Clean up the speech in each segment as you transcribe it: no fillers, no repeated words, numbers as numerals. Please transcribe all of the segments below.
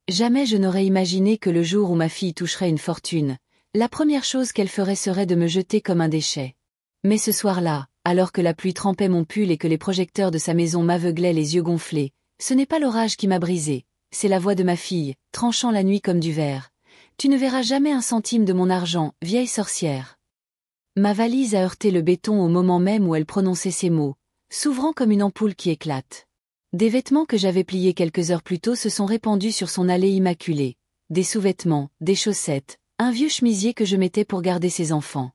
Jamais je n'aurais imaginé que le jour où ma fille toucherait une fortune, la première chose qu'elle ferait serait de me jeter comme un déchet. Mais ce soir-là, alors que la pluie trempait mon pull et que les projecteurs de sa maison m'aveuglaient les yeux gonflés, ce n'est pas l'orage qui m'a brisé, c'est la voix de ma fille, tranchant la nuit comme du verre. Tu ne verras jamais un centime de mon argent, vieille sorcière. Ma valise a heurté le béton au moment même où elle prononçait ces mots, s'ouvrant comme une ampoule qui éclate. Des vêtements que j'avais pliés quelques heures plus tôt se sont répandus sur son allée immaculée. Des sous-vêtements, des chaussettes, un vieux chemisier que je mettais pour garder ses enfants.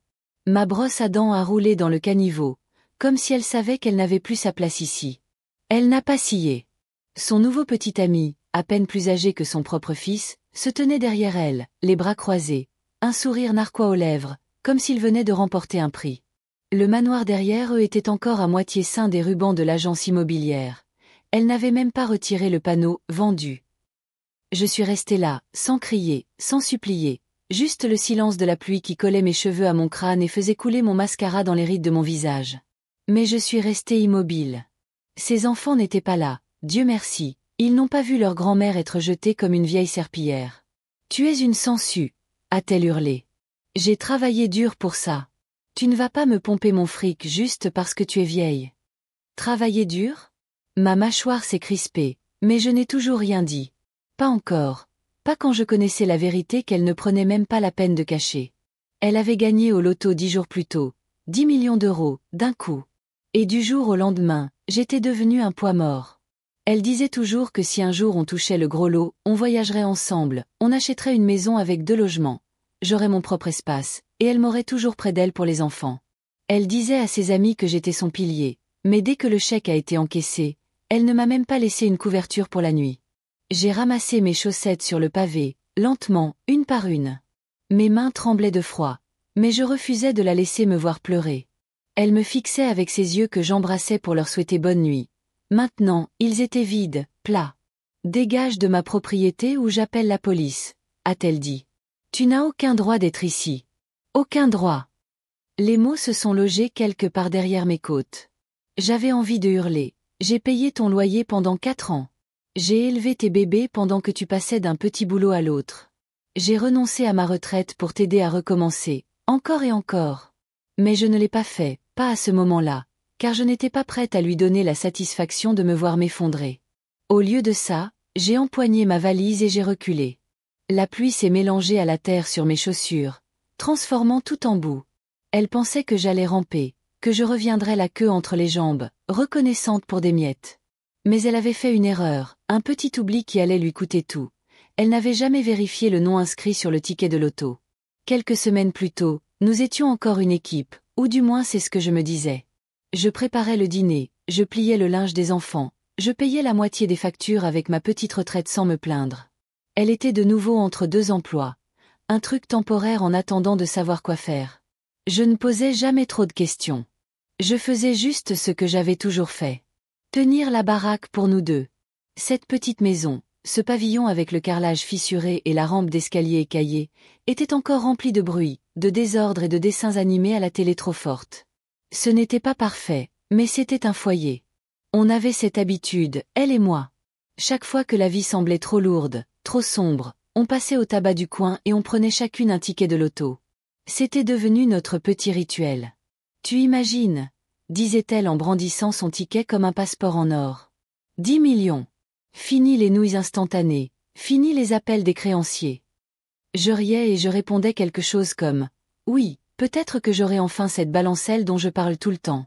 Ma brosse à dents a roulé dans le caniveau, comme si elle savait qu'elle n'avait plus sa place ici. Elle n'a pas scié. Son nouveau petit ami, à peine plus âgé que son propre fils, se tenait derrière elle, les bras croisés, un sourire narquois aux lèvres, comme s'il venait de remporter un prix. Le manoir derrière eux était encore à moitié ceint des rubans de l'agence immobilière. Elle n'avait même pas retiré le panneau « Vendu ». Je suis restée là, sans crier, sans supplier, juste le silence de la pluie qui collait mes cheveux à mon crâne et faisait couler mon mascara dans les rides de mon visage. Mais je suis restée immobile. Ces enfants n'étaient pas là, Dieu merci, ils n'ont pas vu leur grand-mère être jetée comme une vieille serpillière. « Tu es une sangsue » a-t-elle hurlé. « J'ai travaillé dur pour ça. Tu ne vas pas me pomper mon fric juste parce que tu es vieille. » Travailler dur ? Ma mâchoire s'est crispée, mais je n'ai toujours rien dit. Pas encore. Pas quand je connaissais la vérité qu'elle ne prenait même pas la peine de cacher. Elle avait gagné au loto 10 jours plus tôt, 10 millions d'euros, d'un coup. Et du jour au lendemain, j'étais devenue un poids mort. Elle disait toujours que si un jour on touchait le gros lot, on voyagerait ensemble, on achèterait une maison avec 2 logements. J'aurais mon propre espace, et elle m'aurait toujours près d'elle pour les enfants. Elle disait à ses amis que j'étais son pilier, mais dès que le chèque a été encaissé, elle ne m'a même pas laissé une couverture pour la nuit. J'ai ramassé mes chaussettes sur le pavé, lentement, une par une. Mes mains tremblaient de froid, mais je refusais de la laisser me voir pleurer. Elle me fixait avec ses yeux que j'embrassais pour leur souhaiter bonne nuit. Maintenant, ils étaient vides, plats. « Dégage de ma propriété ou j'appelle la police », a-t-elle dit. « Tu n'as aucun droit d'être ici. Aucun droit. » Les mots se sont logés quelque part derrière mes côtes. J'avais envie de hurler. J'ai payé ton loyer pendant 4 ans. J'ai élevé tes bébés pendant que tu passais d'un petit boulot à l'autre. J'ai renoncé à ma retraite pour t'aider à recommencer, encore et encore. Mais je ne l'ai pas fait, pas à ce moment-là, car je n'étais pas prête à lui donner la satisfaction de me voir m'effondrer. Au lieu de ça, j'ai empoigné ma valise et j'ai reculé. La pluie s'est mélangée à la terre sur mes chaussures, transformant tout en boue. Elle pensait que j'allais ramper, que je reviendrais la queue entre les jambes, reconnaissante pour des miettes. Mais elle avait fait une erreur, un petit oubli qui allait lui coûter tout. Elle n'avait jamais vérifié le nom inscrit sur le ticket de loto. Quelques semaines plus tôt, nous étions encore une équipe, ou du moins c'est ce que je me disais. Je préparais le dîner, je pliais le linge des enfants, je payais la moitié des factures avec ma petite retraite sans me plaindre. Elle était de nouveau entre 2 emplois. Un truc temporaire en attendant de savoir quoi faire. Je ne posais jamais trop de questions. Je faisais juste ce que j'avais toujours fait. Tenir la baraque pour nous deux. Cette petite maison, ce pavillon avec le carrelage fissuré et la rampe d'escalier écaillée, était encore rempli de bruit, de désordre et de dessins animés à la télé trop forte. Ce n'était pas parfait, mais c'était un foyer. On avait cette habitude, elle et moi. Chaque fois que la vie semblait trop lourde, trop sombre, on passait au tabac du coin et on prenait chacune un ticket de loto. C'était devenu notre petit rituel. Tu imagines, disait-elle en brandissant son ticket comme un passeport en or. 10 millions. Fini les nouilles instantanées, fini les appels des créanciers. Je riais et je répondais quelque chose comme « Oui, peut-être que j'aurai enfin cette balancelle dont je parle tout le temps. »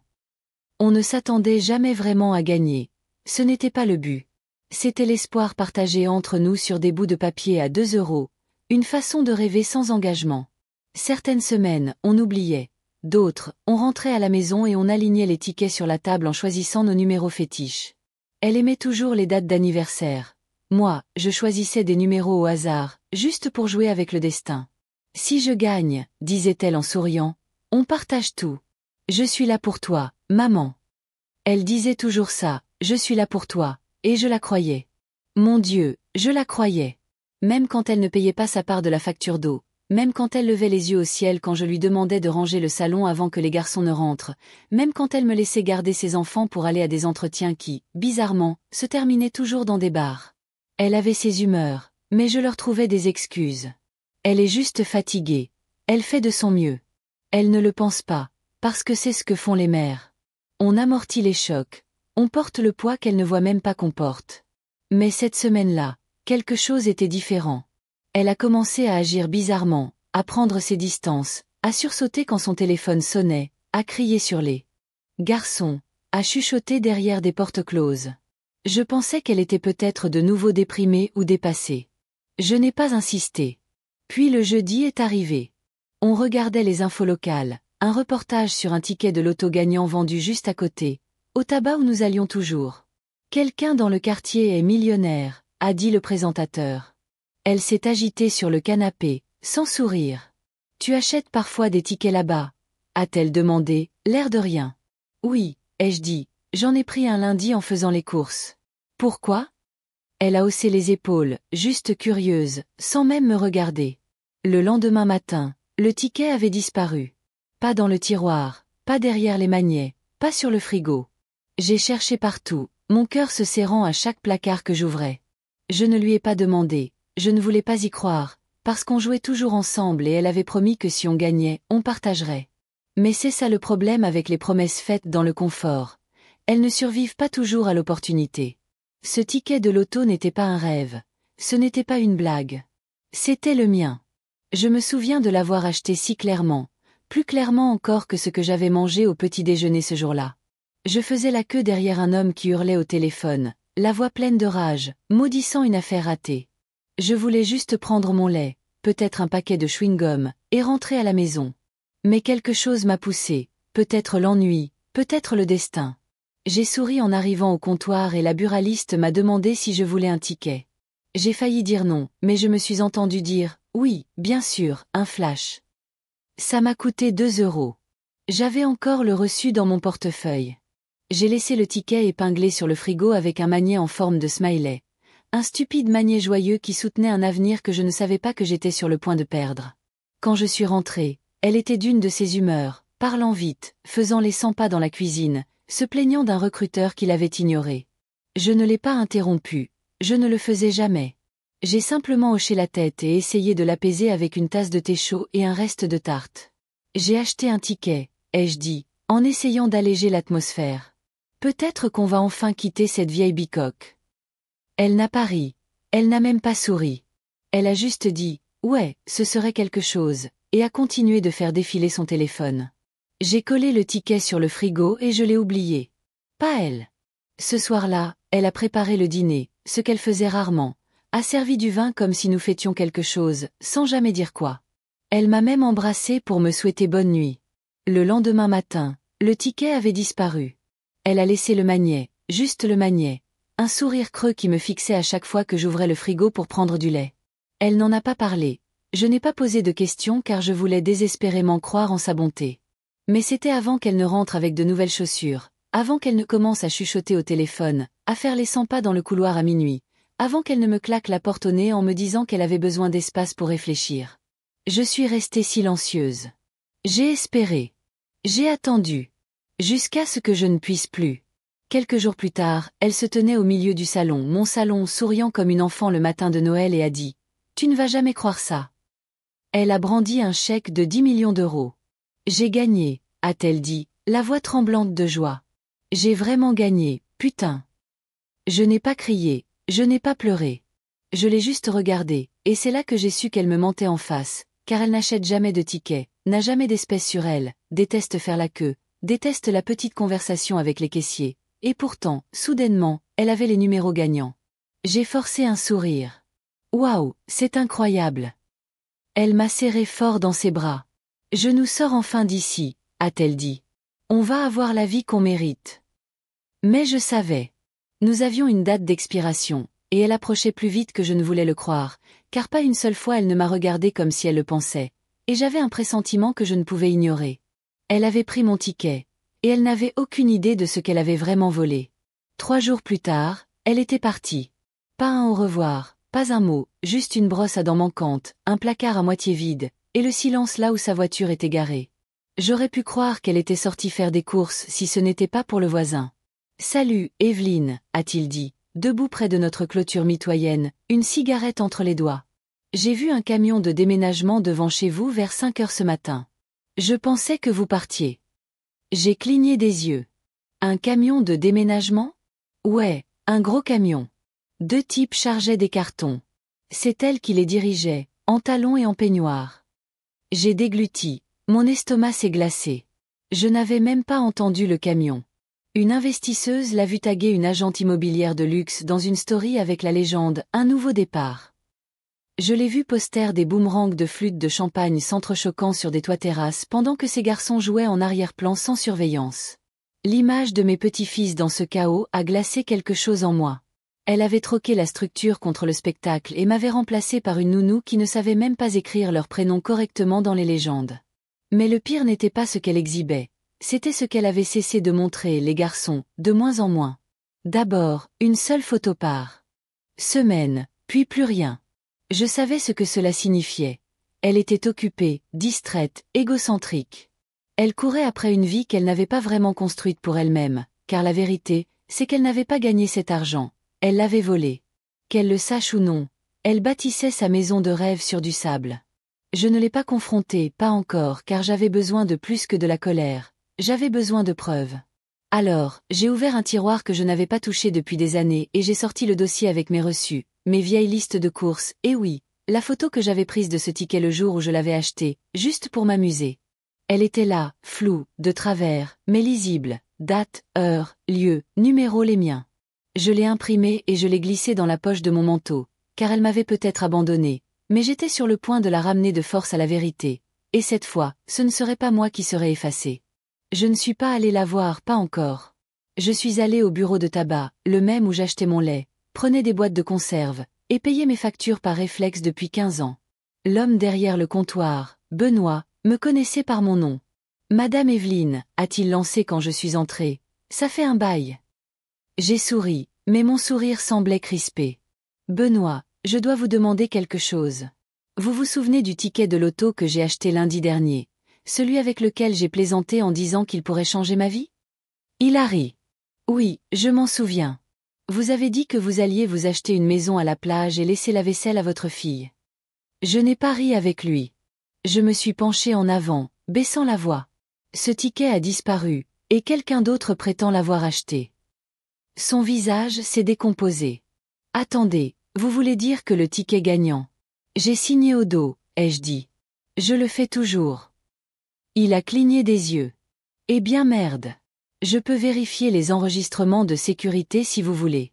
On ne s'attendait jamais vraiment à gagner. Ce n'était pas le but. C'était l'espoir partagé entre nous sur des bouts de papier à 2 €, une façon de rêver sans engagement. Certaines semaines, on oubliait. D'autres, on rentrait à la maison et on alignait les tickets sur la table en choisissant nos numéros fétiches. Elle aimait toujours les dates d'anniversaire. Moi, je choisissais des numéros au hasard, juste pour jouer avec le destin. « Si je gagne, disait-elle en souriant, on partage tout. Je suis là pour toi, maman. » Elle disait toujours ça, je suis là pour toi, et je la croyais. Mon Dieu, je la croyais. Même quand elle ne payait pas sa part de la facture d'eau. Même quand elle levait les yeux au ciel quand je lui demandais de ranger le salon avant que les garçons ne rentrent, même quand elle me laissait garder ses enfants pour aller à des entretiens qui, bizarrement, se terminaient toujours dans des bars. Elle avait ses humeurs, Mais je leur trouvais des excuses. Elle est juste fatiguée. Elle fait de son mieux. Elle ne le pense pas, parce que c'est ce que font les mères. On amortit les chocs. On porte le poids qu'elle ne voit même pas qu'on porte. Mais cette semaine-là, quelque chose était différent. Elle a commencé à agir bizarrement, à prendre ses distances, à sursauter quand son téléphone sonnait, à crier sur les garçons, à chuchoter derrière des portes closes. Je pensais qu'elle était peut-être de nouveau déprimée ou dépassée. Je n'ai pas insisté. Puis le jeudi est arrivé. On regardait les infos locales, un reportage sur un ticket de loto gagnant vendu juste à côté, au tabac où nous allions toujours. Quelqu'un dans le quartier est millionnaire, a dit le présentateur. Elle s'est agitée sur le canapé, sans sourire. Tu achètes parfois des tickets là-bas? A-t-elle demandé, l'air de rien. Oui, ai-je dit, j'en ai pris un lundi en faisant les courses. Pourquoi? Elle a haussé les épaules, juste curieuse, sans même me regarder. Le lendemain matin, le ticket avait disparu. Pas dans le tiroir, pas derrière les magnets, pas sur le frigo. J'ai cherché partout, mon cœur se serrant à chaque placard que j'ouvrais. Je ne lui ai pas demandé, je ne voulais pas y croire, parce qu'on jouait toujours ensemble et elle avait promis que si on gagnait, on partagerait. Mais c'est ça le problème avec les promesses faites dans le confort. Elles ne survivent pas toujours à l'opportunité. Ce ticket de loto n'était pas un rêve. Ce n'était pas une blague. C'était le mien. Je me souviens de l'avoir acheté si clairement, plus clairement encore que ce que j'avais mangé au petit déjeuner ce jour-là. Je faisais la queue derrière un homme qui hurlait au téléphone, la voix pleine de rage, maudissant une affaire ratée. Je voulais juste prendre mon lait, peut-être un paquet de chewing-gum, et rentrer à la maison. Mais quelque chose m'a poussé, peut-être l'ennui, peut-être le destin. J'ai souri en arrivant au comptoir et la buraliste m'a demandé si je voulais un ticket. J'ai failli dire non, mais je me suis entendu dire « oui, bien sûr, un flash ». Ça m'a coûté 2 €. J'avais encore le reçu dans mon portefeuille. J'ai laissé le ticket épinglé sur le frigo avec un magnet en forme de smiley. Un stupide magnet joyeux qui soutenait un avenir que je ne savais pas que j'étais sur le point de perdre. Quand je suis rentrée, elle était d'une de ses humeurs, parlant vite, faisant les 100 pas dans la cuisine, se plaignant d'un recruteur qui l'avait ignoré. Je ne l'ai pas interrompu, je ne le faisais jamais. J'ai simplement hoché la tête et essayé de l'apaiser avec une tasse de thé chaud et un reste de tarte. J'ai acheté un ticket, ai-je dit, en essayant d'alléger l'atmosphère. Peut-être qu'on va enfin quitter cette vieille bicoque. Elle n'a pas ri, elle n'a même pas souri. Elle a juste dit, ouais, ce serait quelque chose, et a continué de faire défiler son téléphone. J'ai collé le ticket sur le frigo et je l'ai oublié. Pas elle. Ce soir-là, elle a préparé le dîner, ce qu'elle faisait rarement, a servi du vin comme si nous fêtions quelque chose, sans jamais dire quoi. Elle m'a même embrassé pour me souhaiter bonne nuit. Le lendemain matin, le ticket avait disparu. Elle a laissé le magnet, juste le magnet, un sourire creux qui me fixait à chaque fois que j'ouvrais le frigo pour prendre du lait. Elle n'en a pas parlé. Je n'ai pas posé de questions car je voulais désespérément croire en sa bonté. Mais c'était avant qu'elle ne rentre avec de nouvelles chaussures, avant qu'elle ne commence à chuchoter au téléphone, à faire les 100 pas dans le couloir à minuit, avant qu'elle ne me claque la porte au nez en me disant qu'elle avait besoin d'espace pour réfléchir. Je suis restée silencieuse. J'ai espéré. J'ai attendu. Jusqu'à ce que je ne puisse plus. Quelques jours plus tard, elle se tenait au milieu du salon, mon salon, souriant comme une enfant le matin de Noël et a dit « Tu ne vas jamais croire ça ». Elle a brandi un chèque de 10 millions d'euros. « J'ai gagné », a-t-elle dit, la voix tremblante de joie. « J'ai vraiment gagné, putain ». Je n'ai pas crié, je n'ai pas pleuré. Je l'ai juste regardée, et c'est là que j'ai su qu'elle me mentait en face, car elle n'achète jamais de tickets, n'a jamais d'espèces sur elle, déteste faire la queue, déteste la petite conversation avec les caissiers, et pourtant, soudainement, elle avait les numéros gagnants. J'ai forcé un sourire. Waouh, c'est incroyable. Elle m'a serré fort dans ses bras. Je nous sors enfin d'ici, a-t-elle dit. On va avoir la vie qu'on mérite. Mais je savais. Nous avions une date d'expiration, et elle approchait plus vite que je ne voulais le croire, car pas une seule fois elle ne m'a regardé comme si elle le pensait, et j'avais un pressentiment que je ne pouvais ignorer. Elle avait pris mon ticket, et elle n'avait aucune idée de ce qu'elle avait vraiment volé. 3 jours plus tard, elle était partie. Pas un au revoir, pas un mot, juste une brosse à dents manquante, un placard à moitié vide, et le silence là où sa voiture était garée. J'aurais pu croire qu'elle était sortie faire des courses si ce n'était pas pour le voisin. « Salut, Evelyne », a-t-il dit. debout près de notre clôture mitoyenne, une cigarette entre les doigts. J'ai vu un camion de déménagement devant chez vous vers 5 heures ce matin. Je pensais que vous partiez. J'ai cligné des yeux. Un camion de déménagement? Ouais, un gros camion. 2 types chargeaient des cartons. C'est elle qui les dirigeait, en talons et en peignoir. J'ai dégluti, mon estomac s'est glacé. Je n'avais même pas entendu le camion. Une investisseuse l'a vu taguer une agente immobilière de luxe dans une story avec la légende « Un nouveau départ ». Je l'ai vu poster des boomerangs de flûte de champagne s'entrechoquant sur des toits terrasses pendant que ces garçons jouaient en arrière-plan sans surveillance. L'image de mes petits-fils dans ce chaos a glacé quelque chose en moi. Elle avait troqué la structure contre le spectacle et m'avait remplacé par une nounou qui ne savait même pas écrire leur prénom correctement dans les légendes. Mais le pire n'était pas ce qu'elle exhibait, c'était ce qu'elle avait cessé de montrer, les garçons, de moins en moins. D'abord, une seule photo par semaine, puis plus rien. Je savais ce que cela signifiait. Elle était occupée, distraite, égocentrique. Elle courait après une vie qu'elle n'avait pas vraiment construite pour elle-même, car la vérité, c'est qu'elle n'avait pas gagné cet argent. Elle l'avait volé. Qu'elle le sache ou non, elle bâtissait sa maison de rêve sur du sable. Je ne l'ai pas confrontée, pas encore, car j'avais besoin de plus que de la colère. J'avais besoin de preuves. Alors, j'ai ouvert un tiroir que je n'avais pas touché depuis des années et j'ai sorti le dossier avec mes reçus, mes vieilles listes de courses, et oui, la photo que j'avais prise de ce ticket le jour où je l'avais acheté, juste pour m'amuser. Elle était là, floue, de travers, mais lisible, date, heure, lieu, numéro les miens. Je l'ai imprimée et je l'ai glissée dans la poche de mon manteau, car elle m'avait peut-être abandonnée, mais j'étais sur le point de la ramener de force à la vérité, et cette fois, ce ne serait pas moi qui serais effacée. Je ne suis pas allée la voir, pas encore. Je suis allée au bureau de tabac, le même où j'achetais mon lait, prenais des boîtes de conserve, et payais mes factures par réflexe depuis 15 ans. L'homme derrière le comptoir, Benoît, me connaissait par mon nom. Madame Evelyne, a-t-il lancé quand je suis entrée, ça fait un bail. J'ai souri, mais mon sourire semblait crispé. Benoît, je dois vous demander quelque chose. Vous vous souvenez du ticket de loto que j'ai acheté lundi dernier, celui avec lequel j'ai plaisanté en disant qu'il pourrait changer ma vie? Il a ri. Oui, je m'en souviens. Vous avez dit que vous alliez vous acheter une maison à la plage et laisser la vaisselle à votre fille. Je n'ai pas ri avec lui. Je me suis penchée en avant, baissant la voix. Ce ticket a disparu, et quelqu'un d'autre prétend l'avoir acheté. Son visage s'est décomposé. Attendez, vous voulez dire que le ticket gagnant? J'ai signé au dos, ai-je dit. Je le fais toujours. Il a cligné des yeux. Eh bien merde. Je peux vérifier les enregistrements de sécurité si vous voulez.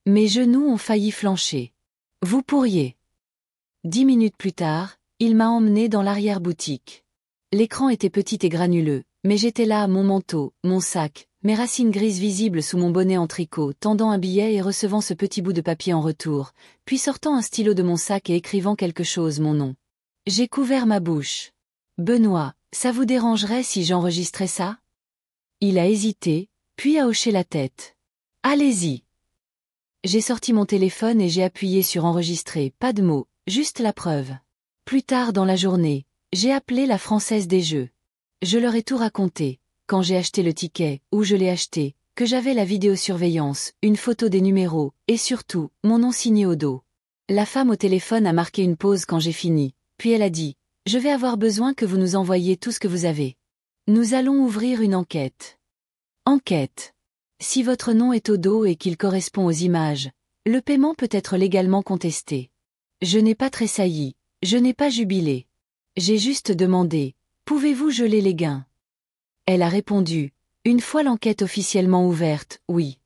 Mes genoux ont failli flancher. Vous pourriez. 10 minutes plus tard, il m'a emmené dans l'arrière-boutique. L'écran était petit et granuleux, mais j'étais là, mon manteau, mon sac, mes racines grises visibles sous mon bonnet en tricot, tendant un billet et recevant ce petit bout de papier en retour, puis sortant un stylo de mon sac et écrivant quelque chose, mon nom. J'ai couvert ma bouche. Benoît, ça vous dérangerait si j'enregistrais ça? Il a hésité, puis a hoché la tête. Allez-y. J'ai sorti mon téléphone et j'ai appuyé sur enregistrer, pas de mots, juste la preuve. Plus tard dans la journée, j'ai appelé la Française des Jeux. Je leur ai tout raconté, quand j'ai acheté le ticket, où je l'ai acheté, que j'avais la vidéosurveillance, une photo des numéros, et surtout, mon nom signé au dos. La femme au téléphone a marqué une pause quand j'ai fini, puis elle a dit, « Je vais avoir besoin que vous nous envoyiez tout ce que vous avez. Nous allons ouvrir une enquête. » Enquête. Si votre nom est au dos et qu'il correspond aux images, le paiement peut être légalement contesté. Je n'ai pas tressailli, je n'ai pas jubilé. J'ai juste demandé, pouvez-vous geler les gains? Elle a répondu, une fois l'enquête officiellement ouverte, oui.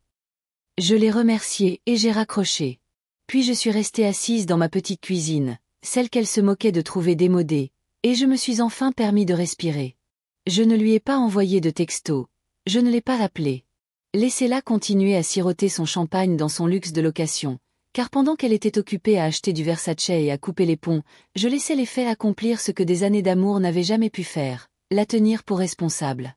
Je l'ai remerciée et j'ai raccroché. Puis je suis restée assise dans ma petite cuisine, celle qu'elle se moquait de trouver démodée, et je me suis enfin permis de respirer. Je ne lui ai pas envoyé de texto, je ne l'ai pas appelée. Laissez-la continuer à siroter son champagne dans son luxe de location, car pendant qu'elle était occupée à acheter du Versace et à couper les ponts, je laissais les faits accomplir ce que des années d'amour n'avaient jamais pu faire, la tenir pour responsable.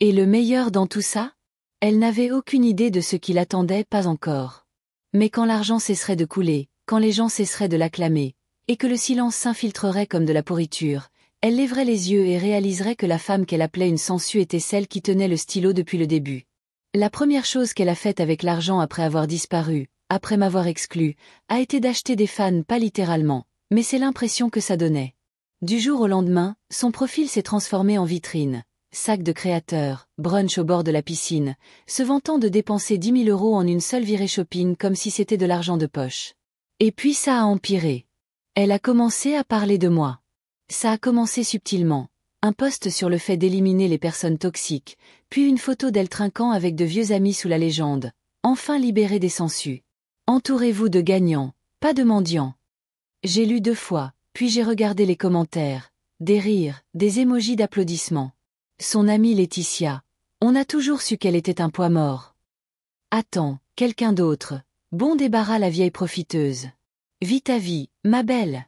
Et le meilleur dans tout ça? Elle n'avait aucune idée de ce qui l'attendait, pas encore. Mais quand l'argent cesserait de couler, quand les gens cesseraient de l'acclamer, et que le silence s'infiltrerait comme de la pourriture, elle lèverait les yeux et réaliserait que la femme qu'elle appelait une sangsue était celle qui tenait le stylo depuis le début. La première chose qu'elle a faite avec l'argent après avoir disparu, après m'avoir exclu, a été d'acheter des fans, pas littéralement, mais c'est l'impression que ça donnait. Du jour au lendemain, son profil s'est transformé en vitrine. Sac de créateur, brunch au bord de la piscine, se vantant de dépenser 10 000 € en une seule virée shopping comme si c'était de l'argent de poche. Et puis ça a empiré. Elle a commencé à parler de moi. Ça a commencé subtilement. Un post sur le fait d'éliminer les personnes toxiques, puis une photo d'elle trinquant avec de vieux amis sous la légende. Enfin libérée des sangsues. Entourez-vous de gagnants, pas de mendiants. J'ai lu 2 fois, puis j'ai regardé les commentaires. Des rires, des émojis d'applaudissements. Son amie Laetitia. On a toujours su qu'elle était un poids mort. Attends, quelqu'un d'autre. Bon débarras la vieille profiteuse. Vis ta vie, ma belle.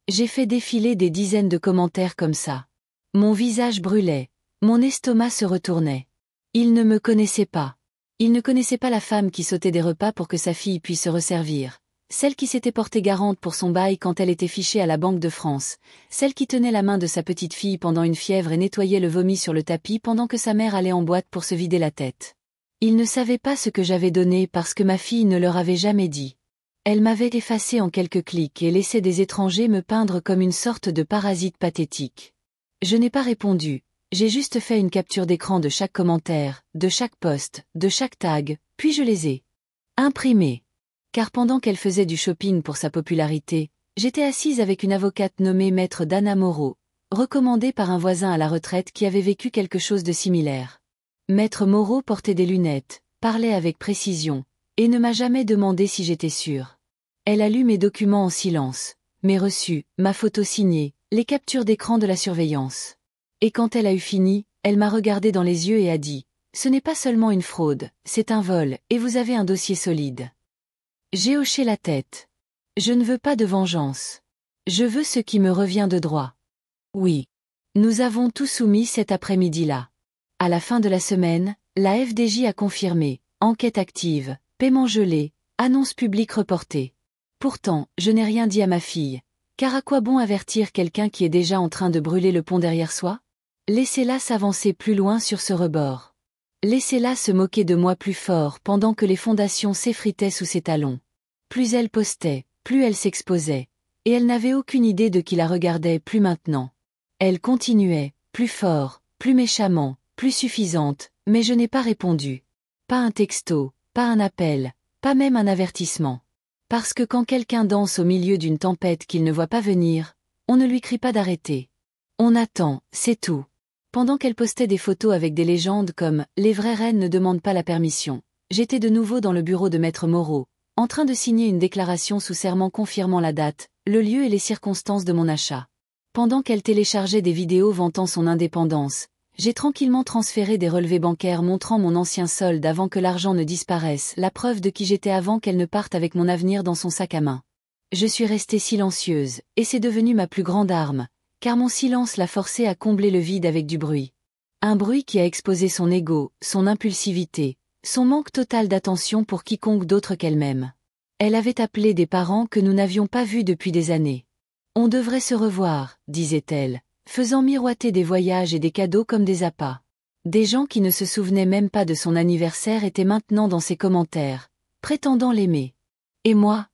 J'ai fait défiler des dizaines de commentaires comme ça. Mon visage brûlait. Mon estomac se retournait. Il ne me connaissait pas. Il ne connaissait pas la femme qui sautait des repas pour que sa fille puisse se resservir. Celle qui s'était portée garante pour son bail quand elle était fichée à la Banque de France. Celle qui tenait la main de sa petite fille pendant une fièvre et nettoyait le vomi sur le tapis pendant que sa mère allait en boîte pour se vider la tête. Ils ne savaient pas ce que j'avais donné parce que ma fille ne leur avait jamais dit. Elle m'avait effacé en quelques clics et laissé des étrangers me peindre comme une sorte de parasite pathétique. Je n'ai pas répondu, j'ai juste fait une capture d'écran de chaque commentaire, de chaque post, de chaque tag, puis je les ai imprimés. Car pendant qu'elle faisait du shopping pour sa popularité, j'étais assise avec une avocate nommée Maître Dana Moreau, recommandée par un voisin à la retraite qui avait vécu quelque chose de similaire. Maître Moreau portait des lunettes, parlait avec précision, et ne m'a jamais demandé si j'étais sûre. Elle a lu mes documents en silence, mes reçus, ma photo signée, les captures d'écran de la surveillance. Et quand elle a eu fini, elle m'a regardé dans les yeux et a dit « Ce n'est pas seulement une fraude, c'est un vol, et vous avez un dossier solide. » J'ai hoché la tête. Je ne veux pas de vengeance. Je veux ce qui me revient de droit. Oui. Nous avons tout soumis cet après-midi-là. À la fin de la semaine, la FDJ a confirmé, enquête active, paiement gelé, annonce publique reportée. Pourtant, je n'ai rien dit à ma fille, car à quoi bon avertir quelqu'un qui est déjà en train de brûler le pont derrière soi? Laissez-la s'avancer plus loin sur ce rebord. Laissez-la se moquer de moi plus fort pendant que les fondations s'effritaient sous ses talons. Plus elle postait, plus elle s'exposait, et elle n'avait aucune idée de qui la regardait plus maintenant. Elle continuait, plus fort, plus méchamment, plus suffisante, mais je n'ai pas répondu. Pas un texto, pas un appel, pas même un avertissement. Parce que quand quelqu'un danse au milieu d'une tempête qu'il ne voit pas venir, on ne lui crie pas d'arrêter. On attend, c'est tout. Pendant qu'elle postait des photos avec des légendes comme « Les vraies reines ne demandent pas la permission », j'étais de nouveau dans le bureau de Maître Moreau, en train de signer une déclaration sous serment confirmant la date, le lieu et les circonstances de mon achat. Pendant qu'elle téléchargeait des vidéos vantant son indépendance, j'ai tranquillement transféré des relevés bancaires montrant mon ancien solde avant que l'argent ne disparaisse, la preuve de qui j'étais avant qu'elle ne parte avec mon avenir dans son sac à main. Je suis restée silencieuse, et c'est devenu ma plus grande arme, car mon silence l'a forcée à combler le vide avec du bruit. Un bruit qui a exposé son ego, son impulsivité, son manque total d'attention pour quiconque d'autre qu'elle-même. Elle avait appelé des parents que nous n'avions pas vus depuis des années. On devrait se revoir, disait-elle, faisant miroiter des voyages et des cadeaux comme des appâts. Des gens qui ne se souvenaient même pas de son anniversaire étaient maintenant dans ses commentaires, prétendant l'aimer. Et moi?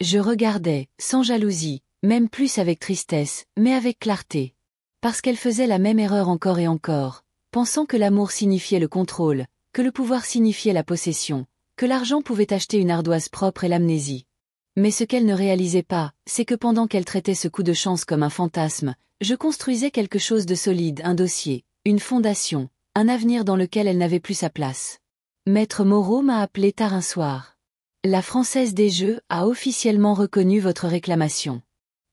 Je regardais, sans jalousie, même plus avec tristesse, mais avec clarté. Parce qu'elle faisait la même erreur encore et encore, pensant que l'amour signifiait le contrôle, que le pouvoir signifiait la possession, que l'argent pouvait acheter une ardoise propre et l'amnésie. Mais ce qu'elle ne réalisait pas, c'est que pendant qu'elle traitait ce coup de chance comme un fantasme, je construisais quelque chose de solide, un dossier, une fondation, un avenir dans lequel elle n'avait plus sa place. Maître Moreau m'a appelé tard un soir. La Française des Jeux a officiellement reconnu votre réclamation.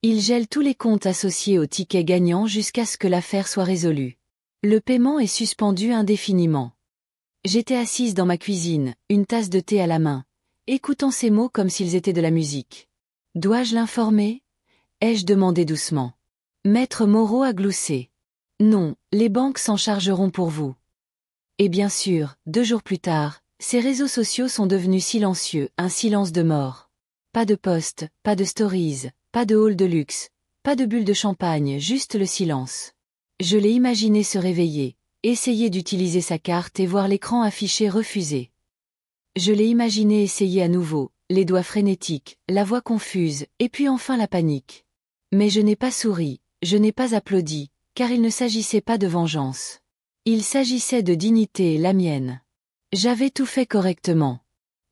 Il gèle tous les comptes associés au ticket gagnant jusqu'à ce que l'affaire soit résolue. Le paiement est suspendu indéfiniment. J'étais assise dans ma cuisine, une tasse de thé à la main, écoutant ces mots comme s'ils étaient de la musique. « Dois-je l'informer » ai-je demandé doucement. Maître Moreau a gloussé. « Non, les banques s'en chargeront pour vous. » Et bien sûr, 2 jours plus tard, ces réseaux sociaux sont devenus silencieux, un silence de mort. Pas de posts, pas de stories, pas de hall de luxe, pas de bulles de champagne, juste le silence. Je l'ai imaginé se réveiller, essayer d'utiliser sa carte et voir l'écran affiché refusé. Je l'ai imaginé essayer à nouveau, les doigts frénétiques, la voix confuse, et puis enfin la panique. Mais je n'ai pas souri, je n'ai pas applaudi, car il ne s'agissait pas de vengeance. Il s'agissait de dignité, la mienne. J'avais tout fait correctement.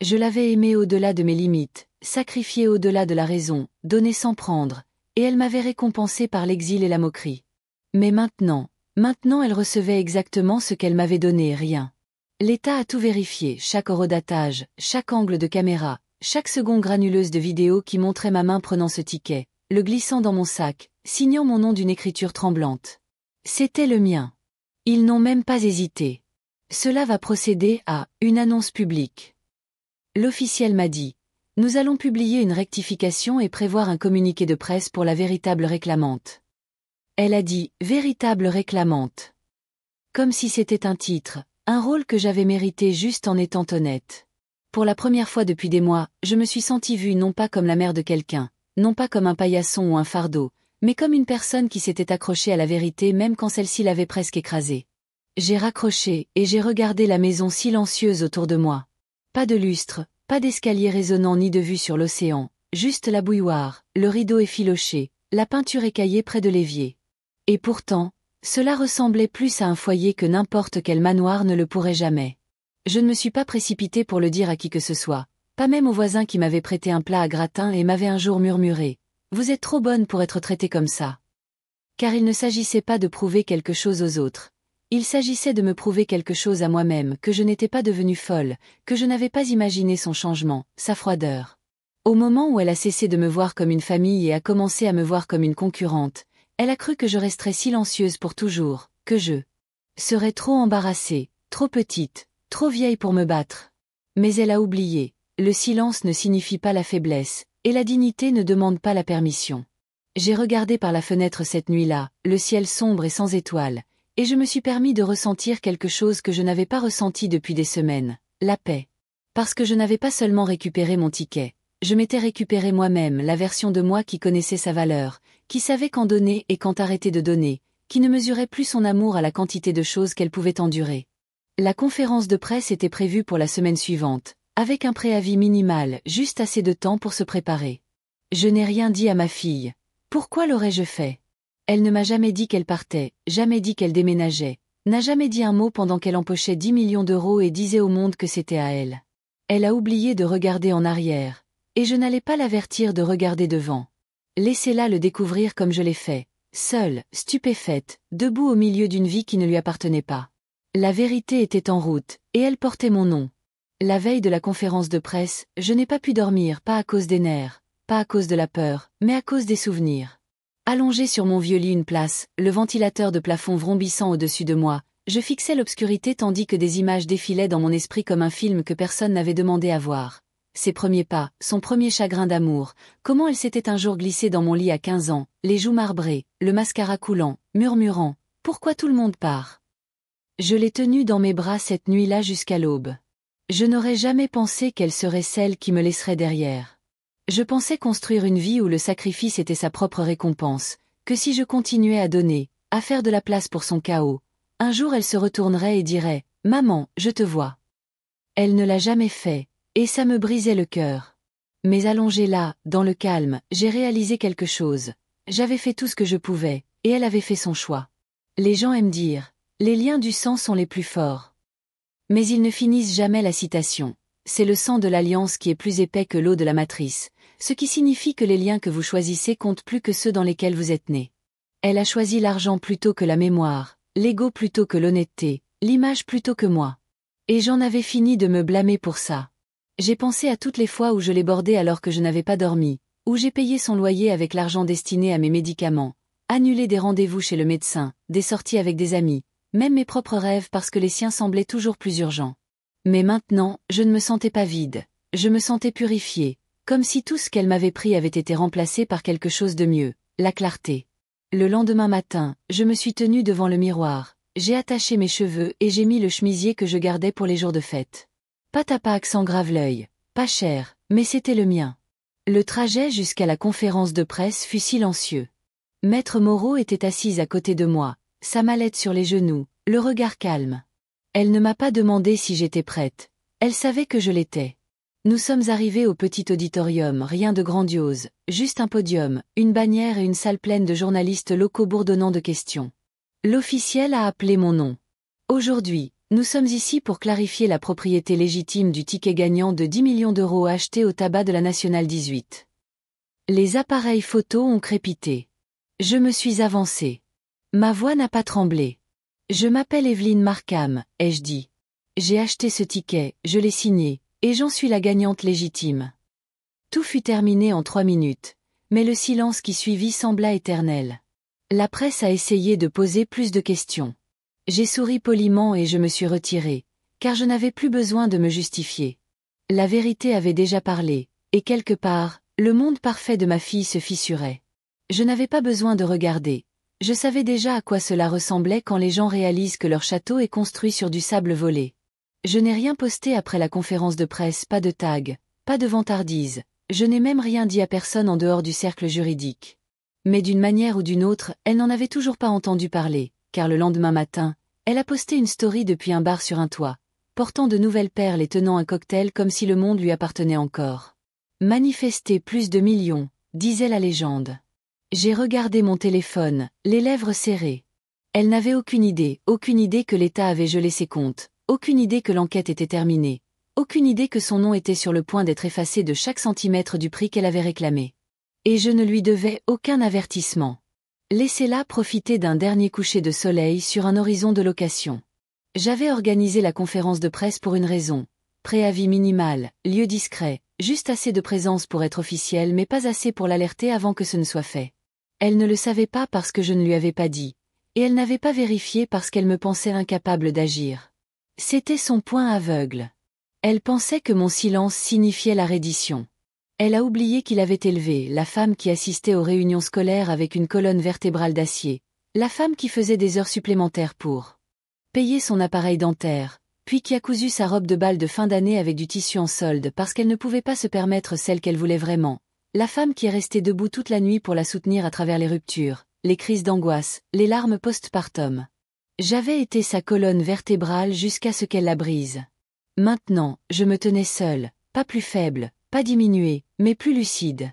Je l'avais aimée au-delà de mes limites, sacrifiée au-delà de la raison, donnée sans prendre, et elle m'avait récompensé par l'exil et la moquerie. Mais maintenant elle recevait exactement ce qu'elle m'avait donné, rien. L'État a tout vérifié, chaque horodatage, chaque angle de caméra, chaque seconde granuleuse de vidéo qui montrait ma main prenant ce ticket, le glissant dans mon sac, signant mon nom d'une écriture tremblante. C'était le mien. Ils n'ont même pas hésité. Cela va procéder à une annonce publique. L'officiel m'a dit: nous allons publier une rectification et prévoir un communiqué de presse pour la véritable réclamante. Elle a dit « véritable réclamante ». Comme si c'était un titre, un rôle que j'avais mérité juste en étant honnête. Pour la première fois depuis des mois, je me suis sentie vue non pas comme la mère de quelqu'un, non pas comme un paillasson ou un fardeau, mais comme une personne qui s'était accrochée à la vérité même quand celle-ci l'avait presque écrasée. J'ai raccroché, et j'ai regardé la maison silencieuse autour de moi. Pas de lustre, pas d'escalier résonnant ni de vue sur l'océan, juste la bouilloire, le rideau effiloché, la peinture écaillée près de l'évier. Et pourtant, cela ressemblait plus à un foyer que n'importe quel manoir ne le pourrait jamais. Je ne me suis pas précipitée pour le dire à qui que ce soit, pas même au voisin qui m'avait prêté un plat à gratin et m'avait un jour murmuré « Vous êtes trop bonne pour être traitée comme ça ». Car il ne s'agissait pas de prouver quelque chose aux autres. Il s'agissait de me prouver quelque chose à moi-même, que je n'étais pas devenue folle, que je n'avais pas imaginé son changement, sa froideur. Au moment où elle a cessé de me voir comme une famille et a commencé à me voir comme une concurrente, elle a cru que je resterais silencieuse pour toujours, que je serais trop embarrassée, trop petite, trop vieille pour me battre. Mais elle a oublié, le silence ne signifie pas la faiblesse, et la dignité ne demande pas la permission. J'ai regardé par la fenêtre cette nuit-là, le ciel sombre et sans étoiles, et je me suis permis de ressentir quelque chose que je n'avais pas ressenti depuis des semaines, la paix. Parce que je n'avais pas seulement récupéré mon ticket, je m'étais récupéré moi-même, la version de moi qui connaissait sa valeur, qui savait quand donner et quand arrêter de donner, qui ne mesurait plus son amour à la quantité de choses qu'elle pouvait endurer. La conférence de presse était prévue pour la semaine suivante, avec un préavis minimal, juste assez de temps pour se préparer. Je n'ai rien dit à ma fille. Pourquoi l'aurais-je fait? Elle ne m'a jamais dit qu'elle partait, jamais dit qu'elle déménageait, n'a jamais dit un mot pendant qu'elle empochait 10 millions d'euros et disait au monde que c'était à elle. Elle a oublié de regarder en arrière, et je n'allais pas l'avertir de regarder devant. Laissez-la le découvrir comme je l'ai fait, seule, stupéfaite, debout au milieu d'une vie qui ne lui appartenait pas. La vérité était en route, et elle portait mon nom. La veille de la conférence de presse, je n'ai pas pu dormir, pas à cause des nerfs, pas à cause de la peur, mais à cause des souvenirs. Allongé sur mon vieux lit une place, le ventilateur de plafond vrombissant au-dessus de moi, je fixais l'obscurité tandis que des images défilaient dans mon esprit comme un film que personne n'avait demandé à voir. Ses premiers pas, son premier chagrin d'amour, comment elle s'était un jour glissée dans mon lit à 15 ans, les joues marbrées, le mascara coulant, murmurant « Pourquoi tout le monde part ?» Je l'ai tenue dans mes bras cette nuit-là jusqu'à l'aube. Je n'aurais jamais pensé qu'elle serait celle qui me laisserait derrière. Je pensais construire une vie où le sacrifice était sa propre récompense, que si je continuais à donner, à faire de la place pour son chaos, un jour elle se retournerait et dirait « Maman, je te vois ». Elle ne l'a jamais fait, et ça me brisait le cœur. Mais allongée là, dans le calme, j'ai réalisé quelque chose. J'avais fait tout ce que je pouvais, et elle avait fait son choix. Les gens aiment dire « Les liens du sang sont les plus forts ». Mais ils ne finissent jamais la citation. C'est le sang de l'alliance qui est plus épais que l'eau de la matrice, ce qui signifie que les liens que vous choisissez comptent plus que ceux dans lesquels vous êtes nés. Elle a choisi l'argent plutôt que la mémoire, l'ego plutôt que l'honnêteté, l'image plutôt que moi. Et j'en avais fini de me blâmer pour ça. J'ai pensé à toutes les fois où je l'ai bordée alors que je n'avais pas dormi, où j'ai payé son loyer avec l'argent destiné à mes médicaments, annulé des rendez-vous chez le médecin, des sorties avec des amis, même mes propres rêves parce que les siens semblaient toujours plus urgents. Mais maintenant, je ne me sentais pas vide, je me sentais purifiée, comme si tout ce qu'elle m'avait pris avait été remplacé par quelque chose de mieux, la clarté. Le lendemain matin, je me suis tenue devant le miroir, j'ai attaché mes cheveux et j'ai mis le chemisier que je gardais pour les jours de fête. Pas tapac accent grave l'œil, pas cher, mais c'était le mien. Le trajet jusqu'à la conférence de presse fut silencieux. Maître Moreau était assise à côté de moi, sa mallette sur les genoux, le regard calme. Elle ne m'a pas demandé si j'étais prête, elle savait que je l'étais. Nous sommes arrivés au petit auditorium, rien de grandiose, juste un podium, une bannière et une salle pleine de journalistes locaux bourdonnant de questions. L'officiel a appelé mon nom. Aujourd'hui, nous sommes ici pour clarifier la propriété légitime du ticket gagnant de 10 millions d'euros acheté au tabac de la Nationale 18. Les appareils photos ont crépité. Je me suis avancée. Ma voix n'a pas tremblé. Je m'appelle Evelyne Markham, ai-je dit. J'ai acheté ce ticket, je l'ai signé, et j'en suis la gagnante légitime. Tout fut terminé en 3 minutes, mais le silence qui suivit sembla éternel. La presse a essayé de poser plus de questions. J'ai souri poliment et je me suis retirée, car je n'avais plus besoin de me justifier. La vérité avait déjà parlé, et quelque part, le monde parfait de ma fille se fissurait. Je n'avais pas besoin de regarder. Je savais déjà à quoi cela ressemblait quand les gens réalisent que leur château est construit sur du sable volé. Je n'ai rien posté après la conférence de presse, pas de tag, pas de vantardise, je n'ai même rien dit à personne en dehors du cercle juridique. Mais d'une manière ou d'une autre, elle n'en avait toujours pas entendu parler, car le lendemain matin, elle a posté une story depuis un bar sur un toit, portant de nouvelles perles et tenant un cocktail comme si le monde lui appartenait encore. Manifester plus de millions, disait la légende. J'ai regardé mon téléphone, les lèvres serrées. Elle n'avait aucune idée que l'État avait gelé ses comptes. Aucune idée que l'enquête était terminée. Aucune idée que son nom était sur le point d'être effacé de chaque centimètre du prix qu'elle avait réclamé. Et je ne lui devais aucun avertissement. Laissez-la profiter d'un dernier coucher de soleil sur un horizon de location. J'avais organisé la conférence de presse pour une raison. Préavis minimal, lieu discret, juste assez de présence pour être officielle mais pas assez pour l'alerter avant que ce ne soit fait. Elle ne le savait pas parce que je ne lui avais pas dit. Et elle n'avait pas vérifié parce qu'elle me pensait incapable d'agir. C'était son point aveugle. Elle pensait que mon silence signifiait la reddition. Elle a oublié qu'il avait élevé la femme qui assistait aux réunions scolaires avec une colonne vertébrale d'acier, la femme qui faisait des heures supplémentaires pour payer son appareil dentaire, puis qui a cousu sa robe de bal de fin d'année avec du tissu en solde parce qu'elle ne pouvait pas se permettre celle qu'elle voulait vraiment, la femme qui est restée debout toute la nuit pour la soutenir à travers les ruptures, les crises d'angoisse, les larmes postpartum. J'avais été sa colonne vertébrale jusqu'à ce qu'elle la brise. Maintenant, je me tenais seule, pas plus faible, pas diminuée, mais plus lucide.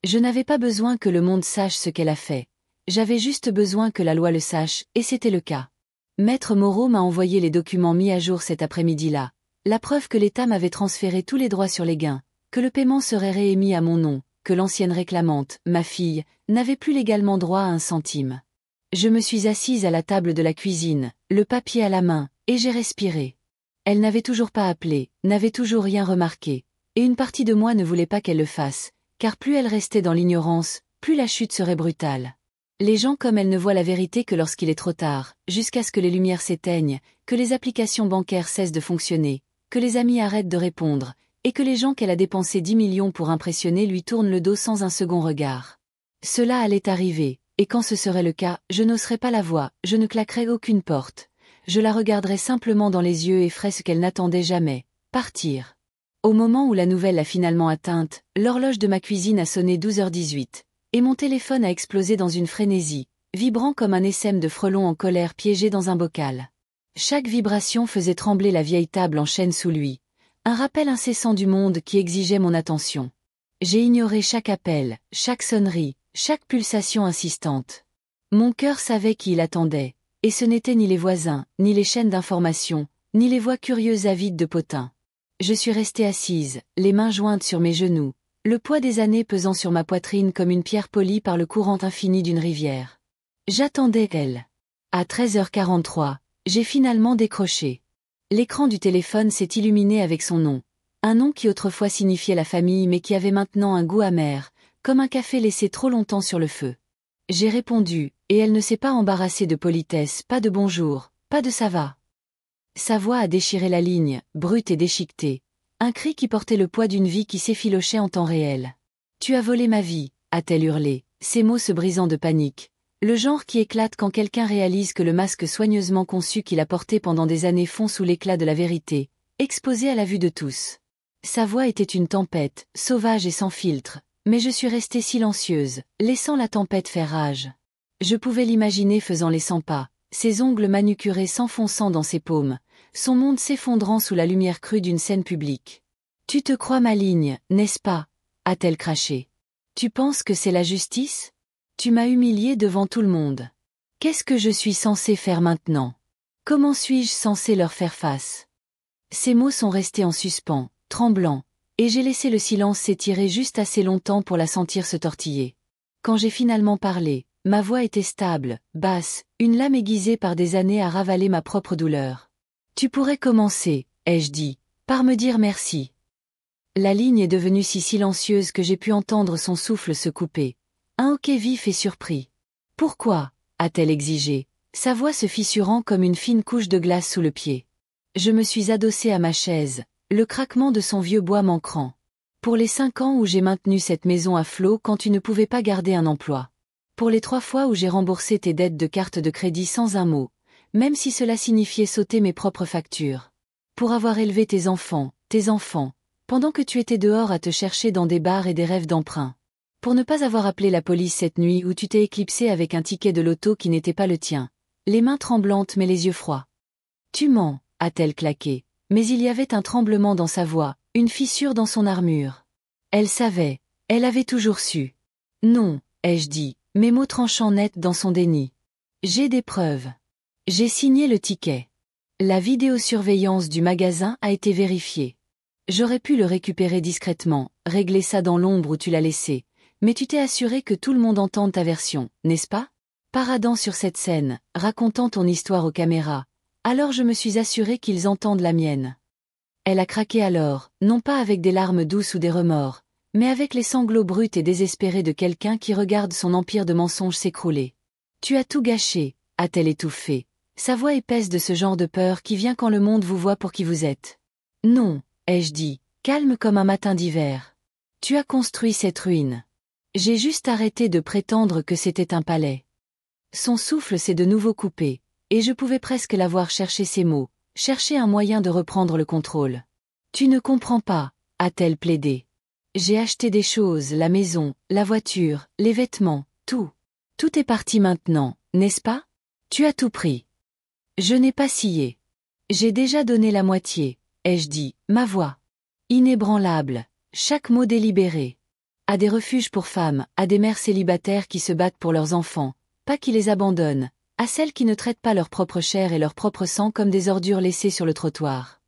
Je n'avais pas besoin que le monde sache ce qu'elle a fait. J'avais juste besoin que la loi le sache, et c'était le cas. Maître Moreau m'a envoyé les documents mis à jour cet après-midi-là, la preuve que l'État m'avait transféré tous les droits sur les gains, que le paiement serait réémis à mon nom, que l'ancienne réclamante, ma fille, n'avait plus légalement droit à un centime. Je me suis assise à la table de la cuisine, le papier à la main, et j'ai respiré. Elle n'avait toujours pas appelé, n'avait toujours rien remarqué, et une partie de moi ne voulait pas qu'elle le fasse, car plus elle restait dans l'ignorance, plus la chute serait brutale. Les gens comme elle ne voient la vérité que lorsqu'il est trop tard, jusqu'à ce que les lumières s'éteignent, que les applications bancaires cessent de fonctionner, que les amis arrêtent de répondre, et que les gens qu'elle a dépensé 10 millions pour impressionner lui tournent le dos sans un second regard. Cela allait arriver. Et quand ce serait le cas, je n'osserais pas la voir, je ne claquerais aucune porte. Je la regarderais simplement dans les yeux et ferais ce qu'elle n'attendait jamais, partir. Au moment où la nouvelle l'a finalement atteinte, l'horloge de ma cuisine a sonné 12h18, et mon téléphone a explosé dans une frénésie, vibrant comme un essaim de frelons en colère piégés dans un bocal. Chaque vibration faisait trembler la vieille table en chêne sous lui, un rappel incessant du monde qui exigeait mon attention. J'ai ignoré chaque appel, chaque sonnerie, chaque pulsation insistante. Mon cœur savait qui il attendait, et ce n'étaient ni les voisins, ni les chaînes d'information, ni les voix curieuses avides de potins. Je suis restée assise, les mains jointes sur mes genoux, le poids des années pesant sur ma poitrine comme une pierre polie par le courant infini d'une rivière. J'attendais elle. À 13h43, j'ai finalement décroché. L'écran du téléphone s'est illuminé avec son nom. Un nom qui autrefois signifiait la famille mais qui avait maintenant un goût amer, comme un café laissé trop longtemps sur le feu. J'ai répondu, et elle ne s'est pas embarrassée de politesse, pas de bonjour, pas de ça va. Sa voix a déchiré la ligne, brute et déchiquetée. Un cri qui portait le poids d'une vie qui s'effilochait en temps réel. « Tu as volé ma vie », a-t-elle hurlé, ses mots se brisant de panique. Le genre qui éclate quand quelqu'un réalise que le masque soigneusement conçu qu'il a porté pendant des années fond sous l'éclat de la vérité, exposé à la vue de tous. Sa voix était une tempête, sauvage et sans filtre. Mais je suis restée silencieuse, laissant la tempête faire rage. Je pouvais l'imaginer faisant les 100 pas, ses ongles manucurés s'enfonçant dans ses paumes, son monde s'effondrant sous la lumière crue d'une scène publique. Tu te crois maligne, n'est-ce pas? A-t-elle craché. Tu penses que c'est la justice? Tu m'as humilié devant tout le monde. Qu'est-ce que je suis censé faire maintenant? Comment suis-je censé leur faire face? Ces mots sont restés en suspens, tremblants, et j'ai laissé le silence s'étirer juste assez longtemps pour la sentir se tortiller. Quand j'ai finalement parlé, ma voix était stable, basse, une lame aiguisée par des années à ravaler ma propre douleur. Tu pourrais commencer, ai-je dit, par me dire merci. La ligne est devenue si silencieuse que j'ai pu entendre son souffle se couper. Un hoquet vif et surpris. Pourquoi? A-t-elle exigé, sa voix se fissurant comme une fine couche de glace sous le pied. Je me suis adossée à ma chaise, le craquement de son vieux bois manquant. Pour les 5 ans où j'ai maintenu cette maison à flot quand tu ne pouvais pas garder un emploi. Pour les 3 fois où j'ai remboursé tes dettes de carte de crédit sans un mot, même si cela signifiait sauter mes propres factures. Pour avoir élevé tes enfants, pendant que tu étais dehors à te chercher dans des bars et des rêves d'emprunt. Pour ne pas avoir appelé la police cette nuit où tu t'es éclipsé avec un ticket de loto qui n'était pas le tien, les mains tremblantes mais les yeux froids. Tu mens, a-t-elle claqué, mais il y avait un tremblement dans sa voix, une fissure dans son armure. Elle savait, elle avait toujours su. Non, ai-je dit, mes mots tranchant net dans son déni. J'ai des preuves. J'ai signé le ticket. La vidéosurveillance du magasin a été vérifiée. J'aurais pu le récupérer discrètement, régler ça dans l'ombre où tu l'as laissé, mais tu t'es assuré que tout le monde entende ta version, n'est-ce pas? Paradant sur cette scène, racontant ton histoire aux caméras, alors je me suis assuré qu'ils entendent la mienne. Elle a craqué alors, non pas avec des larmes douces ou des remords, mais avec les sanglots bruts et désespérés de quelqu'un qui regarde son empire de mensonges s'écrouler. Tu as tout gâché, a-t-elle étouffé, sa voix épaisse de ce genre de peur qui vient quand le monde vous voit pour qui vous êtes. Non, ai-je dit, calme comme un matin d'hiver. Tu as construit cette ruine. J'ai juste arrêté de prétendre que c'était un palais. Son souffle s'est de nouveau coupé, et je pouvais presque la voir chercher ses mots, chercher un moyen de reprendre le contrôle. Tu ne comprends pas, a-t-elle plaidé. J'ai acheté des choses, la maison, la voiture, les vêtements, tout. Tout est parti maintenant, n'est-ce pas? Tu as tout pris. Je n'ai pas scié. J'ai déjà donné la moitié, ai-je dit, ma voix. Inébranlable, chaque mot délibéré. À des refuges pour femmes, à des mères célibataires qui se battent pour leurs enfants, pas qui les abandonnent, à celles qui ne traitent pas leur propre chair et leur propre sang comme des ordures laissées sur le trottoir.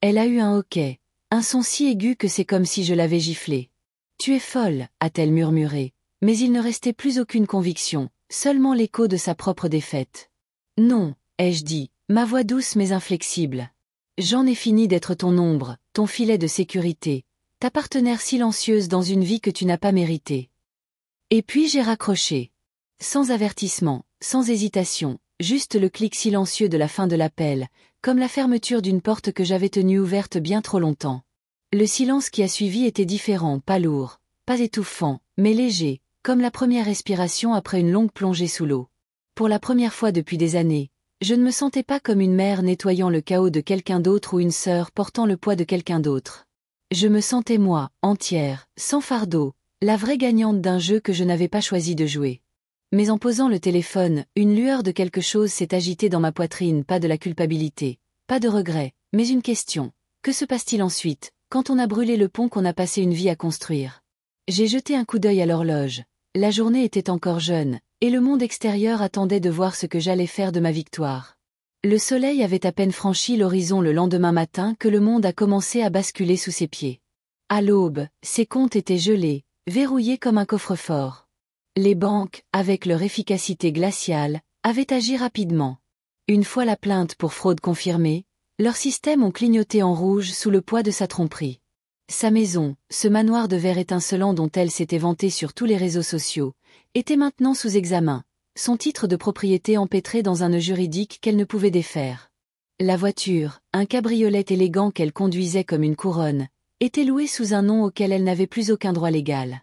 Elle a eu un hoquet, un son si aigu que c'est comme si je l'avais giflé. Tu es folle, a-t-elle murmuré, mais il ne restait plus aucune conviction, seulement l'écho de sa propre défaite. Non, ai-je dit, ma voix douce mais inflexible. J'en ai fini d'être ton ombre, ton filet de sécurité, ta partenaire silencieuse dans une vie que tu n'as pas méritée. Et puis j'ai raccroché. Sans avertissement, sans hésitation, juste le clic silencieux de la fin de l'appel, comme la fermeture d'une porte que j'avais tenue ouverte bien trop longtemps. Le silence qui a suivi était différent, pas lourd, pas étouffant, mais léger, comme la première respiration après une longue plongée sous l'eau. Pour la première fois depuis des années, je ne me sentais pas comme une mère nettoyant le chaos de quelqu'un d'autre ou une sœur portant le poids de quelqu'un d'autre. Je me sentais moi, entière, sans fardeau, la vraie gagnante d'un jeu que je n'avais pas choisi de jouer. Mais en posant le téléphone, une lueur de quelque chose s'est agitée dans ma poitrine, pas de la culpabilité, pas de regret, mais une question. Que se passe-t-il ensuite, quand on a brûlé le pont qu'on a passé une vie à construire? J'ai jeté un coup d'œil à l'horloge. La journée était encore jeune, et le monde extérieur attendait de voir ce que j'allais faire de ma victoire. Le soleil avait à peine franchi l'horizon le lendemain matin que le monde a commencé à basculer sous ses pieds. À l'aube, ses comptes étaient gelés, verrouillés comme un coffre-fort. Les banques, avec leur efficacité glaciale, avaient agi rapidement. Une fois la plainte pour fraude confirmée, leurs systèmes ont clignoté en rouge sous le poids de sa tromperie. Sa maison, ce manoir de verre étincelant dont elle s'était vantée sur tous les réseaux sociaux, était maintenant sous examen, son titre de propriété empêtré dans un nœud juridique qu'elle ne pouvait défaire. La voiture, un cabriolet élégant qu'elle conduisait comme une couronne, était louée sous un nom auquel elle n'avait plus aucun droit légal.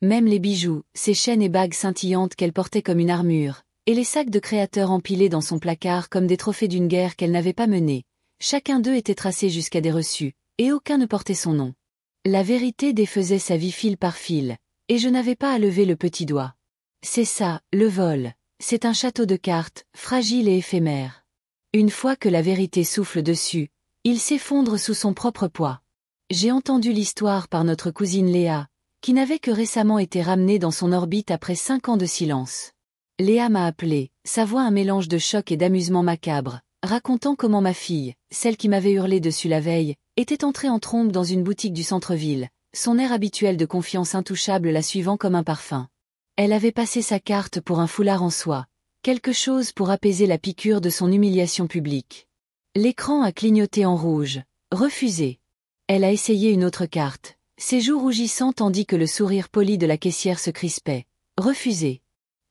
Même les bijoux, ces chaînes et bagues scintillantes qu'elle portait comme une armure, et les sacs de créateurs empilés dans son placard comme des trophées d'une guerre qu'elle n'avait pas menée, chacun d'eux était tracé jusqu'à des reçus, et aucun ne portait son nom. La vérité défaisait sa vie fil par fil, et je n'avais pas à lever le petit doigt. C'est ça, le vol. C'est un château de cartes, fragile et éphémère. Une fois que la vérité souffle dessus, il s'effondre sous son propre poids. J'ai entendu l'histoire par notre cousine Léa, qui n'avait que récemment été ramenée dans son orbite après 5 ans de silence. Léa m'a appelé, sa voix un mélange de choc et d'amusement macabre, racontant comment ma fille, celle qui m'avait hurlé dessus la veille, était entrée en trombe dans une boutique du centre-ville, son air habituel de confiance intouchable la suivant comme un parfum. Elle avait passé sa carte pour un foulard en soie, quelque chose pour apaiser la piqûre de son humiliation publique. L'écran a clignoté en rouge, refusé. Elle a essayé une autre carte, ses joues rougissant tandis que le sourire poli de la caissière se crispait. Refusé.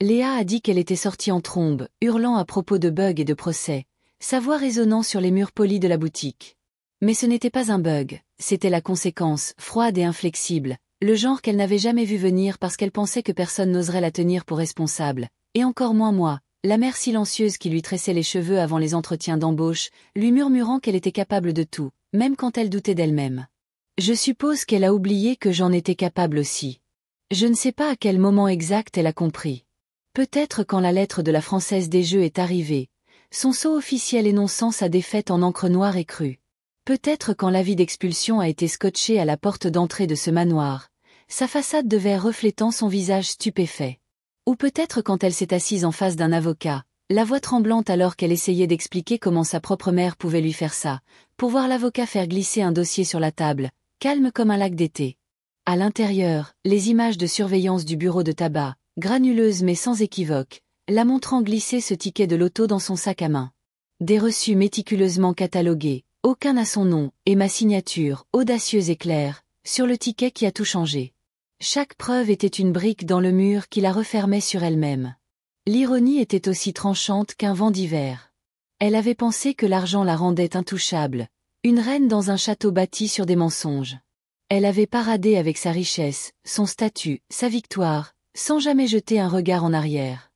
Léa a dit qu'elle était sortie en trombe, hurlant à propos de bugs et de procès, sa voix résonnant sur les murs polis de la boutique. Mais ce n'était pas un bug, c'était la conséquence, froide et inflexible, le genre qu'elle n'avait jamais vu venir parce qu'elle pensait que personne n'oserait la tenir pour responsable, et encore moins moi, la mère silencieuse qui lui tressait les cheveux avant les entretiens d'embauche, lui murmurant qu'elle était capable de tout, même quand elle doutait d'elle-même. Je suppose qu'elle a oublié que j'en étais capable aussi. Je ne sais pas à quel moment exact elle a compris. Peut-être quand la lettre de la Française des Jeux est arrivée, son sceau officiel énonçant sa défaite en encre noire et crue. Peut-être quand l'avis d'expulsion a été scotché à la porte d'entrée de ce manoir, sa façade de verre reflétant son visage stupéfait. Ou peut-être quand elle s'est assise en face d'un avocat, la voix tremblante alors qu'elle essayait d'expliquer comment sa propre mère pouvait lui faire ça, pour voir l'avocat faire glisser un dossier sur la table, calme comme un lac d'été. À l'intérieur, les images de surveillance du bureau de tabac, granuleuses mais sans équivoque, la montrant glisser ce ticket de loto dans son sac à main. Des reçus méticuleusement catalogués, aucun à son nom, et ma signature, audacieuse et claire, sur le ticket qui a tout changé. Chaque preuve était une brique dans le mur qui la refermait sur elle-même. L'ironie était aussi tranchante qu'un vent d'hiver. Elle avait pensé que l'argent la rendait intouchable, une reine dans un château bâti sur des mensonges. Elle avait paradé avec sa richesse, son statut, sa victoire, sans jamais jeter un regard en arrière.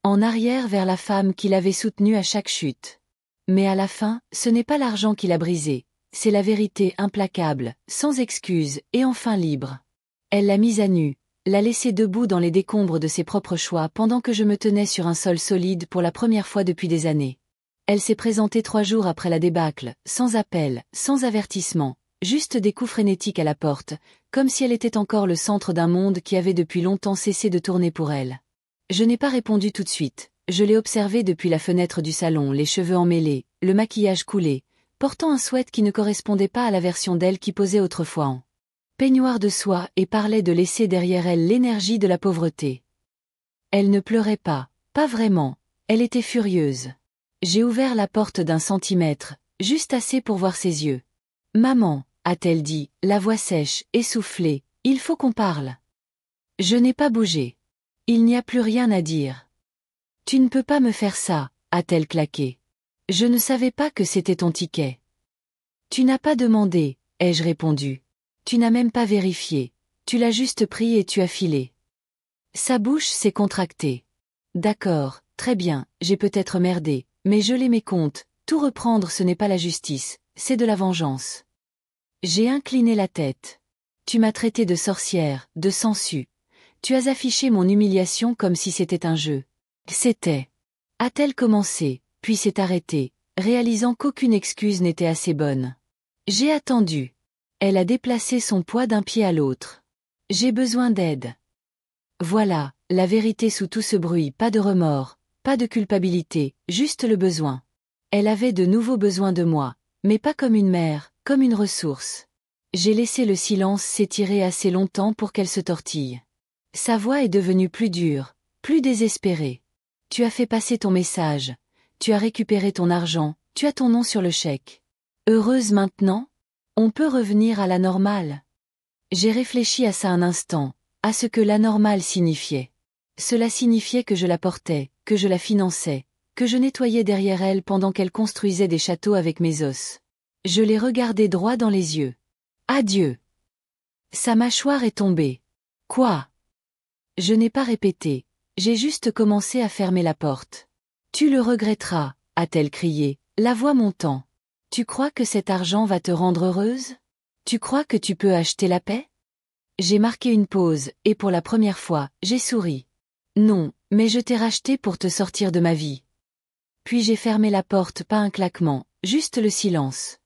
En arrière vers la femme qui l'avait soutenue à chaque chute. Mais à la fin, ce n'est pas l'argent qui l'a brisée, c'est la vérité implacable, sans excuse et enfin libre. Elle l'a mise à nu, l'a laissée debout dans les décombres de ses propres choix pendant que je me tenais sur un sol solide pour la première fois depuis des années. Elle s'est présentée 3 jours après la débâcle, sans appel, sans avertissement, juste des coups frénétiques à la porte, comme si elle était encore le centre d'un monde qui avait depuis longtemps cessé de tourner pour elle. Je n'ai pas répondu tout de suite. Je l'ai observée depuis la fenêtre du salon, les cheveux emmêlés, le maquillage coulé, portant un sweat qui ne correspondait pas à la version d'elle qui posait autrefois en peignoir de soie et parlait de laisser derrière elle l'énergie de la pauvreté. Elle ne pleurait pas vraiment, elle était furieuse. J'ai ouvert la porte d'1 centimètre, juste assez pour voir ses yeux. « Maman », a-t-elle dit, la voix sèche, essoufflée, « il faut qu'on parle. » Je n'ai pas bougé. Il n'y a plus rien à dire. Tu ne peux pas me faire ça, a-t-elle claqué. Je ne savais pas que c'était ton ticket. Tu n'as pas demandé, ai-je répondu. Tu n'as même pas vérifié. Tu l'as juste pris et tu as filé. Sa bouche s'est contractée. D'accord, très bien, j'ai peut-être merdé, mais geler mes comptes, tout reprendre ce n'est pas la justice, c'est de la vengeance. J'ai incliné la tête. Tu m'as traité de sorcière, de sangsue. Tu as affiché mon humiliation comme si c'était un jeu. C'était. A-t-elle commencé, puis s'est arrêtée, réalisant qu'aucune excuse n'était assez bonne. J'ai attendu. Elle a déplacé son poids d'un pied à l'autre. J'ai besoin d'aide. Voilà, la vérité sous tout ce bruit, pas de remords, pas de culpabilité, juste le besoin. Elle avait de nouveaux besoins de moi, mais pas comme une mère, comme une ressource. J'ai laissé le silence s'étirer assez longtemps pour qu'elle se tortille. Sa voix est devenue plus dure, plus désespérée. Tu as fait passer ton message, tu as récupéré ton argent, tu as ton nom sur le chèque. Heureuse maintenant? On peut revenir à la normale. J'ai réfléchi à ça un instant, à ce que la normale signifiait. Cela signifiait que je la portais, que je la finançais, que je nettoyais derrière elle pendant qu'elle construisait des châteaux avec mes os. Je l'ai regardée droit dans les yeux. Adieu. Sa mâchoire est tombée. Quoi? Je n'ai pas répété. J'ai juste commencé à fermer la porte. Tu le regretteras, a-t-elle crié, la voix montant. Tu crois que cet argent va te rendre heureuse? Tu crois que tu peux acheter la paix? J'ai marqué une pause, et pour la première fois, j'ai souri. Non, mais je t'ai racheté pour te sortir de ma vie. Puis j'ai fermé la porte, pas un claquement, juste le silence.